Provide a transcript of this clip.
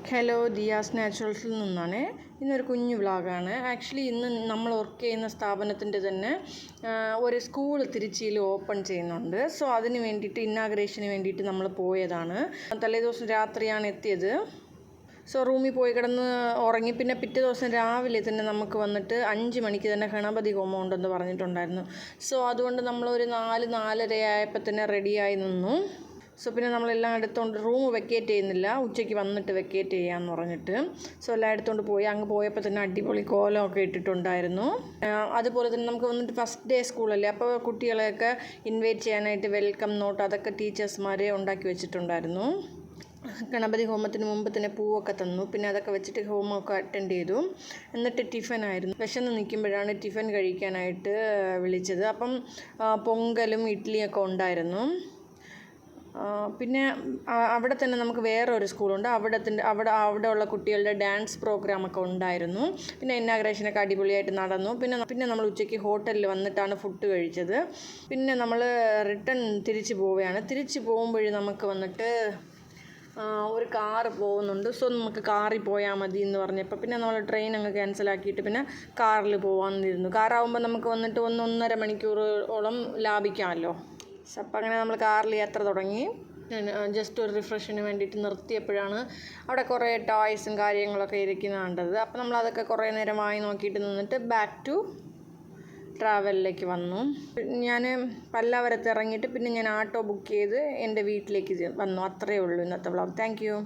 Hello Diaz നാച്ചുറൽസിൽ നിന്നാണ്. ഇന്നൊരു കുഞ്ഞു വ്ളോഗാണ്. ആക്ച്വലി ഇന്ന് നമ്മൾ വർക്ക് ചെയ്യുന്ന സ്ഥാപനത്തിൻ്റെ തന്നെ ഒരു സ്കൂൾ തിരുച്ചിയിൽ ഓപ്പൺ ചെയ്യുന്നുണ്ട്. സോ അതിന് വേണ്ടിയിട്ട് ഇന്നാഗ്രേഷന് വേണ്ടിയിട്ട് നമ്മൾ പോയതാണ്. തലേദിവസം രാത്രിയാണ് എത്തിയത്. സോ റൂമിൽ പോയി കിടന്ന് ഉറങ്ങി. പിന്നെ പിറ്റേ ദിവസം രാവിലെ തന്നെ നമുക്ക് വന്നിട്ട് 5 മണിക്ക് തന്നെ ഗണപതി ഹോമം ഉണ്ടെന്ന് പറഞ്ഞിട്ടുണ്ടായിരുന്നു. സോ അതുകൊണ്ട് നമ്മളൊരു 4-4:30 ആയപ്പോൾ തന്നെ റെഡിയായി നിന്നു. സോ പിന്നെ നമ്മളെല്ലാം എടുത്തുകൊണ്ട് റൂം വെക്കേറ്റ് ചെയ്യുന്നില്ല, ഉച്ചയ്ക്ക് വന്നിട്ട് വെക്കേറ്റ് ചെയ്യാമെന്ന് പറഞ്ഞിട്ട്. സോ എല്ലാം എടുത്തുകൊണ്ട് പോയി. അങ്ങ് പോയപ്പോൾ തന്നെ അടിപൊളി കോലമൊക്കെ ഇട്ടിട്ടുണ്ടായിരുന്നു. അതുപോലെ തന്നെ നമുക്ക് വന്നിട്ട് ഫസ്റ്റ് ഡേ സ്കൂളല്ലേ, അപ്പോൾ കുട്ടികളെയൊക്കെ ഇൻവൈറ്റ് ചെയ്യാനായിട്ട് വെൽക്കം നോട്ട് അതൊക്കെ ടീച്ചേഴ്സ്മാരെ ഉണ്ടാക്കി വെച്ചിട്ടുണ്ടായിരുന്നു. ഗണപതി ഹോമത്തിന് മുമ്പ് തന്നെ പൂവൊക്കെ തന്നു. പിന്നെ അതൊക്കെ വെച്ചിട്ട് ഹോമമൊക്കെ അറ്റൻഡ് ചെയ്തു. എന്നിട്ട് ടിഫനായിരുന്നു. വിശന്ന് നിൽക്കുമ്പോഴാണ് ടിഫൻ കഴിക്കാനായിട്ട് വിളിച്ചത്. അപ്പം പൊങ്കലും ഇഡ്ഡലിയൊക്കെ ഉണ്ടായിരുന്നു. പിന്നെ അവിടെ തന്നെ നമുക്ക് വേറൊരു സ്കൂളുണ്ട്. അവിടെ ഉള്ള കുട്ടികളുടെ ഡാൻസ് പ്രോഗ്രാമൊക്കെ ഉണ്ടായിരുന്നു. പിന്നെ ഇന്നാഗ്രേഷനൊക്കെ അടിപൊളിയായിട്ട് നടന്നു. പിന്നെ നമ്മൾ ഉച്ചയ്ക്ക് ഹോട്ടലിൽ വന്നിട്ടാണ് ഫുഡ് കഴിച്ചത്. പിന്നെ നമ്മൾ റിട്ടേൺ തിരിച്ച് പോവുകയാണ്. തിരിച്ച് പോകുമ്പോഴേ നമുക്ക് വന്നിട്ട് ഒരു കാറ് പോകുന്നുണ്ട്. സോ നമുക്ക് കാറിൽ പോയാൽ മതി എന്ന് പറഞ്ഞപ്പോൾ പിന്നെ നമ്മൾ ട്രെയിൻ അങ്ങ് ക്യാൻസലാക്കിയിട്ട് പിന്നെ കാറിൽ പോകാമെന്നിരുന്നു. കാറാകുമ്പോൾ നമുക്ക് വന്നിട്ട് 1-1.5 മണിക്കൂറോളം ലാഭിക്കാമല്ലോ. അപ്പം അങ്ങനെ നമ്മൾ കാറിൽ യാത്ര തുടങ്ങി. ജസ്റ്റ് ഒരു റിഫ്രഷിന് വേണ്ടിയിട്ട് നിർത്തിയപ്പോഴാണ് അവിടെ കുറേ ടോയ്സും കാര്യങ്ങളൊക്കെ ഇരിക്കുന്നത് കണ്ടത്. അപ്പോൾ നമ്മൾ അതൊക്കെ കുറേ നേരം വാങ്ങി നോക്കിയിട്ട് നിന്നിട്ട് ബാക്ക് ടു ട്രാവലിലേക്ക് വന്നു. ഞാൻ പല്ലാവരത്ത് ഇറങ്ങിയിട്ട് പിന്നെ ഞാൻ ആട്ടോ ബുക്ക് ചെയ്ത് എൻ്റെ വീട്ടിലേക്ക് വന്നു. അത്രയേ ഉള്ളൂ ഇന്നത്തെ വ്ളോഗ്. Thank you.